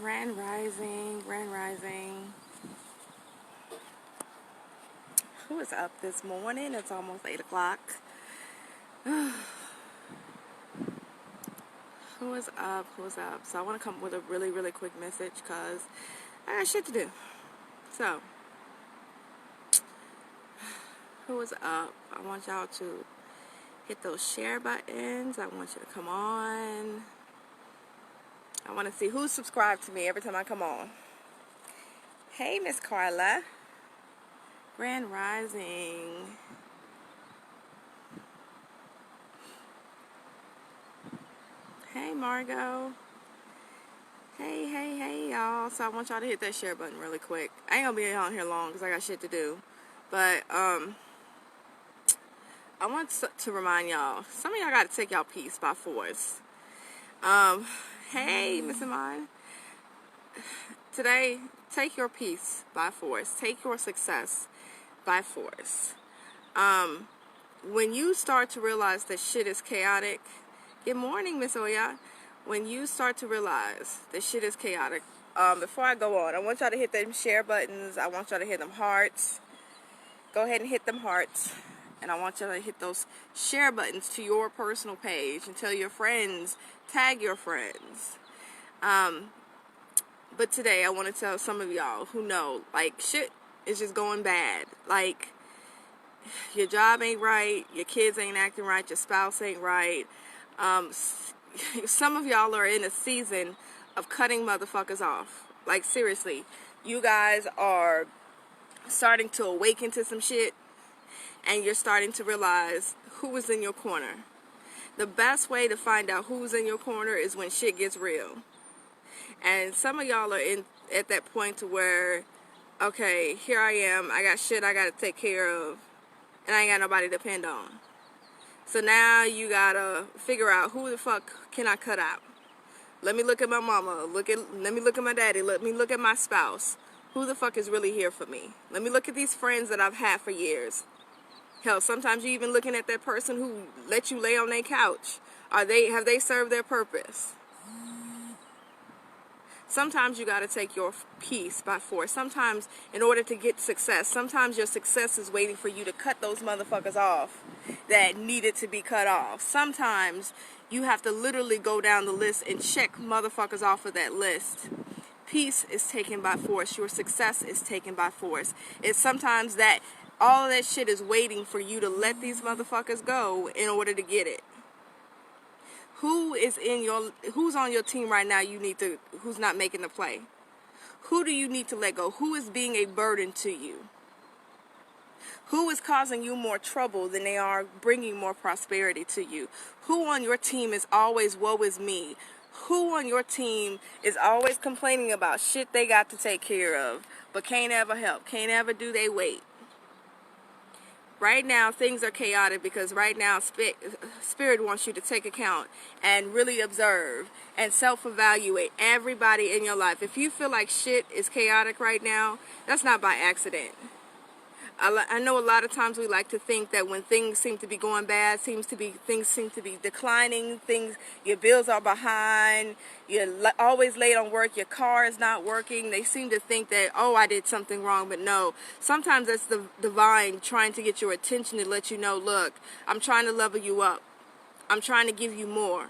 Grand Rising, Grand Rising. Who is up this morning? It's almost 8 o'clock. Who is up? Who's up? So I want to come with a really, really quick message because I got shit to do. So, who is up? I want y'all to hit those share buttons. I want you to come on. I want to see who's subscribed to me every time I come on. Hey, Miss Carla. Grand Rising. Hey, Margot. Hey, y'all. So I want y'all to hit that share button really quick. I ain't gonna be on here long because I got shit to do. But, I want to remind y'all, some of y'all got to take y'all peace by force. Hey, Miss Iman. Today, take your peace by force. Take your success by force. When you start to realize that shit is chaotic, good morning, Miss Oya. When you start to realize that shit is chaotic, before I go on, I want y'all to hit them share buttons. I want y'all to hit them hearts. Go ahead and hit them hearts. And I want y'all to hit those share buttons to your personal page and tell your friends, tag your friends. But today I want to tell some of y'all who know, like, shit is just going bad. Like, your job ain't right, your kids ain't acting right, your spouse ain't right. Some of y'all are in a season of cutting motherfuckers off. Like, seriously, you guys are starting to awaken to some shit, and you're starting to realize who is in your corner. The best way to find out who's in your corner is when shit gets real. And some of y'all are at that point to where, okay, here I am, I got shit I gotta take care of, and I ain't got nobody to depend on. So now you gotta figure out who the fuck can I cut out. Let me look at my mama, let me look at my daddy, let me look at my spouse. Who the fuck is really here for me? Let me look at these friends that I've had for years. Hell, sometimes you're even looking at that person who let you lay on their couch. Have they served their purpose? Sometimes you got to take your peace by force. Sometimes, in order to get success, sometimes your success is waiting for you to cut those motherfuckers off that needed to be cut off. Sometimes you have to literally go down the list and check motherfuckers off of that list. Peace is taken by force. Your success is taken by force. It's sometimes that all of that shit is waiting for you to let these motherfuckers go in order to get it. Who's on your team right now who's not making the play? Who do you need to let go? Who is being a burden to you? Who is causing you more trouble than they are bringing more prosperity to you? Who on your team is always woe is me? Who on your team is always complaining about shit they got to take care of, but can't ever help, can't ever do they weight? Right now, things are chaotic because right now, Spirit wants you to take account and really observe and self-evaluate everybody in your life. If you feel like shit is chaotic right now, that's not by accident. I know a lot of times we like to think that when things seem to be going bad, things seem to be declining, your bills are behind, you're always late on work, your car is not working. They seem to think that, oh, I did something wrong, but no. Sometimes that's the divine trying to get your attention to let you know, look, I'm trying to level you up. I'm trying to give you more.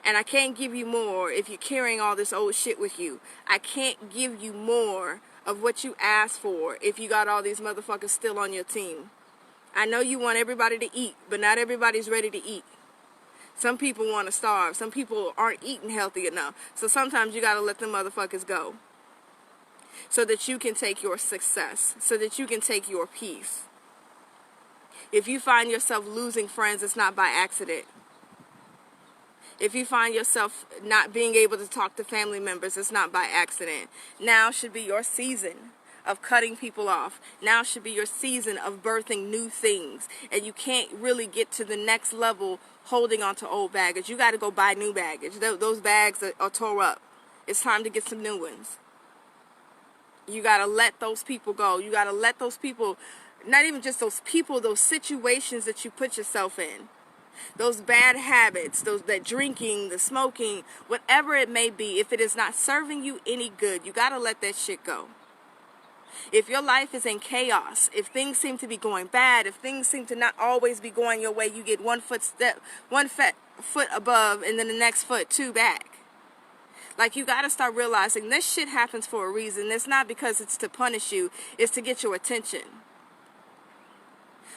And I can't give you more if you're carrying all this old shit with you. I can't give you more of what you asked for if you got all these motherfuckers still on your team. I know you want everybody to eat, but not everybody's ready to eat. Some people want to starve. Some people aren't eating healthy enough. So sometimes you got to let them motherfuckers go so that you can take your success, so that you can take your peace. If you find yourself losing friends, it's not by accident. If you find yourself not being able to talk to family members, it's not by accident. Now should be your season of cutting people off. Now should be your season of birthing new things. And you can't really get to the next level holding on to old baggage. You got to go buy new baggage. Those bags are tore up. It's time to get some new ones. You got to let those people go. You got to let those people, not even just those people, those situations that you put yourself in. those bad habits, that drinking, the smoking, whatever it may be, if it is not serving you any good, you got to let that shit go. If your life is in chaos, if things seem to be going bad, if things seem to not always be going your way, you get one foot above and then the next foot two back. Like, you got to start realizing this shit happens for a reason. It's not because it's to punish you. It's to get your attention.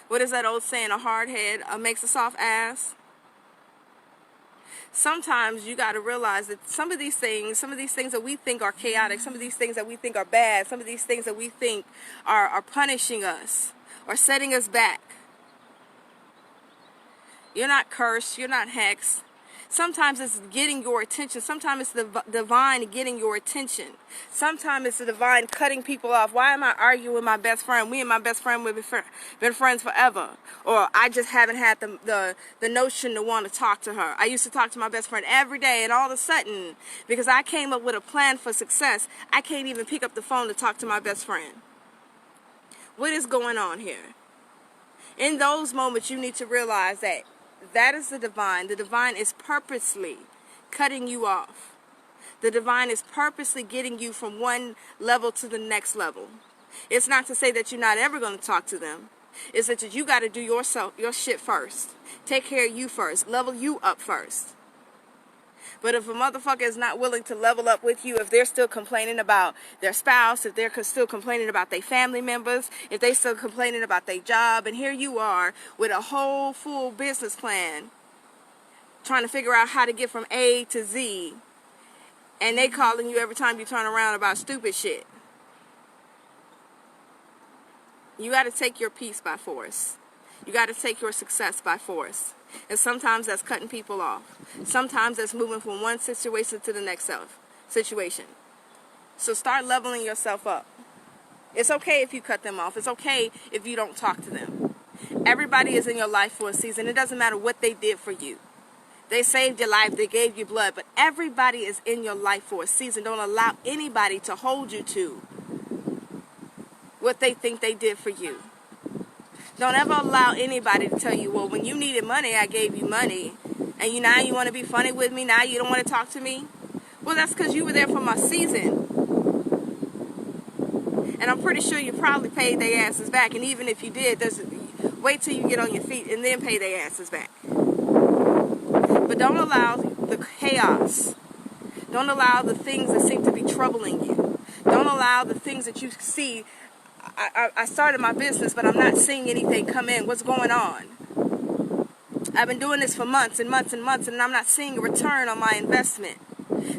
What is that old saying? A hard head makes a soft ass. Sometimes you got to realize that some of these things that we think are chaotic, some of these things that we think are bad, some of these things that we think are punishing us or setting us back. You're not cursed. You're not hexed. Sometimes it's getting your attention. Sometimes it's the divine getting your attention. Sometimes it's the divine cutting people off. Why am I arguing with my best friend? Me and my best friend, we've been friends forever. Or I just haven't had the notion to want to talk to her. I used to talk to my best friend every day, and all of a sudden, because I came up with a plan for success, I can't even pick up the phone to talk to my best friend. What is going on here? In those moments, you need to realize that is the divine. The divine is purposely cutting you off. The divine is purposely getting you from one level to the next level. It's not to say that you're not ever going to talk to them. It's that you got to do your shit first. Take care of you first. Level you up first. But if a motherfucker is not willing to level up with you, if they're still complaining about their spouse, if they're still complaining about their family members, if they're still complaining about their job, and here you are with a whole full business plan, trying to figure out how to get from A to Z, and they calling you every time you turn around about stupid shit. You got to take your peace by force. You got to take your success by force. And sometimes that's cutting people off. Sometimes that's moving from one situation to the next situation. So start leveling yourself up. It's okay if you cut them off. It's okay if you don't talk to them. Everybody is in your life for a season. It doesn't matter what they did for you. They saved your life. They gave you blood. But everybody is in your life for a season. Don't allow anybody to hold you to what they think they did for you. Don't ever allow anybody to tell you, well, when you needed money, I gave you money. And now you want to be funny with me? Now you don't want to talk to me? Well, that's because you were there for my season. And I'm pretty sure you probably paid their asses back. And even if you did, wait till you get on your feet and then pay their asses back. But don't allow the chaos. Don't allow the things that seem to be troubling you. Don't allow the things that you see. I started my business, but I'm not seeing anything come in. What's going on? I've been doing this for months and months and months, and I'm not seeing a return on my investment.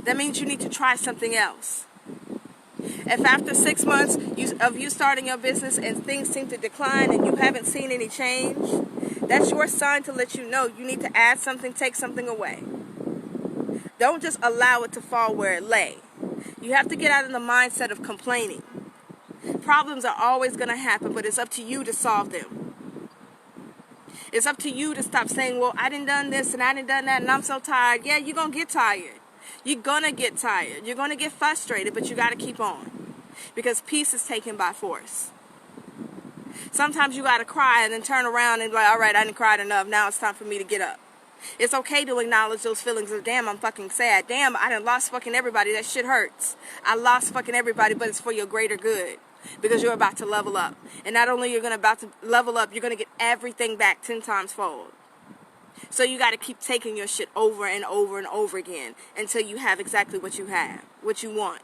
That means you need to try something else. If after 6 months of you starting your business and things seem to decline and you haven't seen any change, that's your sign to let you know you need to add something, take something away. Don't just allow it to fall where it lay. You have to get out of the mindset of complaining. Problems are always going to happen, but it's up to you to solve them. It's up to you to stop saying, well, I done done this and I done done that and I'm so tired. Yeah, you're going to get tired. You're going to get tired. You're going to get frustrated, but you got to keep on. Because peace is taken by force. Sometimes you got to cry and then turn around and be like, all right, I done cried enough. Now it's time for me to get up. It's okay to acknowledge those feelings of, damn, I'm fucking sad. Damn, I done lost fucking everybody. That shit hurts. I lost fucking everybody, but it's for your greater good. Because you're about to level up. And not only you're about to level up, you're going to get everything back 10 times fold. So you got to keep taking your shit over and over and over again until you have exactly what you have, what you want.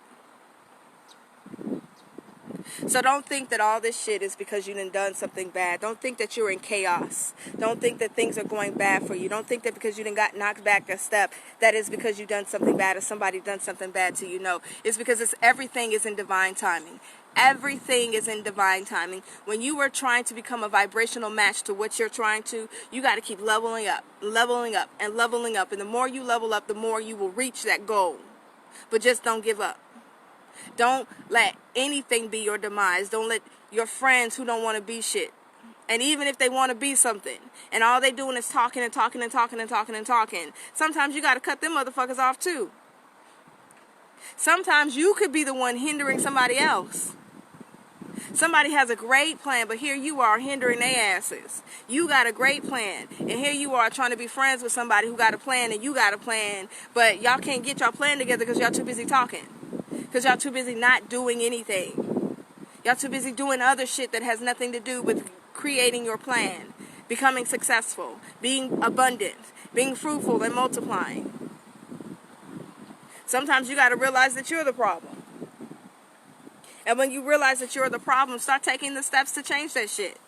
So don't think that all this shit is because you done something bad. Don't think that you're in chaos. Don't think that things are going bad for you. Don't think that because you done got knocked back a step, that is because you done something bad or somebody done something bad to you. No, it's because everything is in divine timing. Everything is in divine timing. When you are trying to become a vibrational match to what you're trying to, you got to keep leveling up, and leveling up. And the more you level up, the more you will reach that goal. But just don't give up. Don't let anything be your demise. Don't let your friends who don't want to be shit. And even if they want to be something, and all they doing is talking and talking and talking and talking and talking, sometimes you got to cut them motherfuckers off too. Sometimes you could be the one hindering somebody else. Somebody has a great plan, but here you are hindering their asses. You got a great plan, and here you are trying to be friends with somebody who got a plan and you got a plan, but y'all can't get y'all plan together because y'all too busy talking. Because y'all too busy not doing anything. Y'all too busy doing other shit that has nothing to do with creating your plan, becoming successful, being abundant, being fruitful and multiplying. Sometimes you got to realize that you're the problem. And when you realize that you're the problem, start taking the steps to change that shit.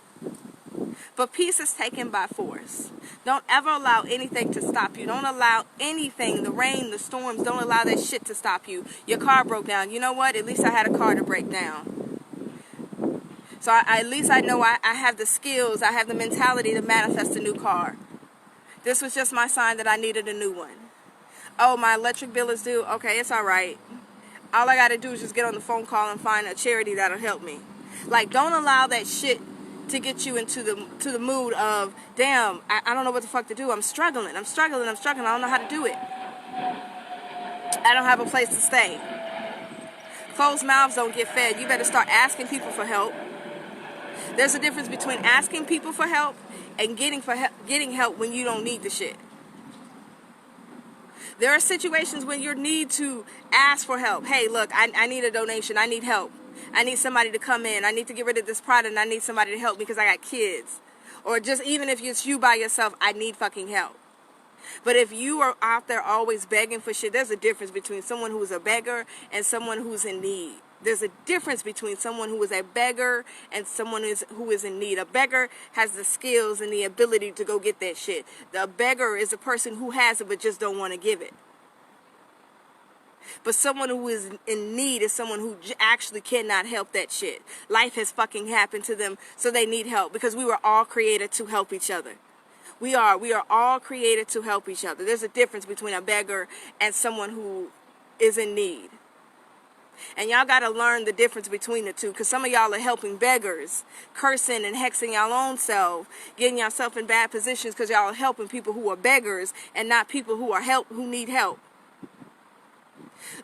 But peace is taken by force. Don't ever allow anything to stop you. Don't allow anything, the rain, the storms, don't allow that shit to stop you. Your car broke down. You know what? At least I had a car to break down. So at least I know I have the skills, I have the mentality to manifest a new car. This was just my sign that I needed a new one. Oh, my electric bill is due. Okay, it's all right. All I got to do is just get on the phone call and find a charity that'll help me. Like, don't allow that shit to get you into the mood of, damn, I don't know what the fuck to do. I'm struggling. I don't know how to do it. I don't have a place to stay. Closed mouths don't get fed. You better start asking people for help. There's a difference between asking people for help and getting help when you don't need the shit. There are situations when you need to ask for help. Hey, look, I need a donation. I need help. I need somebody to come in. I need to get rid of this product and I need somebody to help me because I got kids. Or just even if it's you by yourself, I need fucking help. But if you are out there always begging for shit, there's a difference between someone who's a beggar and someone who's in need. There's a difference between someone who is a beggar and someone who is in need. A beggar has the skills and the ability to go get that shit. The beggar is a person who has it but just don't want to give it. But someone who is in need is someone who actually cannot help that shit. Life has fucking happened to them, so they need help because we were all created to help each other. We are all created to help each other. There's a difference between a beggar and someone who is in need. And y'all got to learn the difference between the two, because some of y'all are helping beggars, cursing and hexing y'all own self, getting yourself in bad positions because y'all are helping people who are beggars and not people who need help.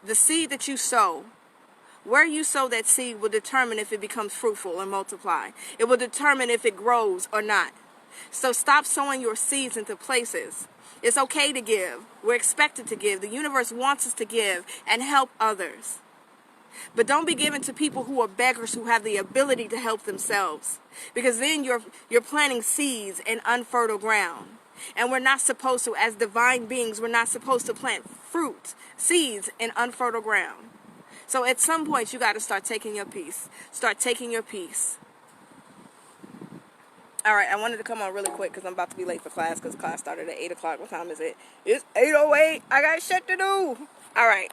The seed that you sow, where you sow that seed will determine if it becomes fruitful and multiply. It will determine if it grows or not. So stop sowing your seeds into places. It's okay to give. We're expected to give. The universe wants us to give and help others. But don't be giving to people who are beggars who have the ability to help themselves. Because then you're planting seeds in unfertile ground. And we're not supposed to, as divine beings, we're not supposed to plant seeds in unfertile ground. So at some point you got to start taking your peace. Start taking your peace. All right, I wanted to come on really quick because I'm about to be late for class because class started at 8 o'clock. What time is it? It's 8:08. I got shit to do. All right.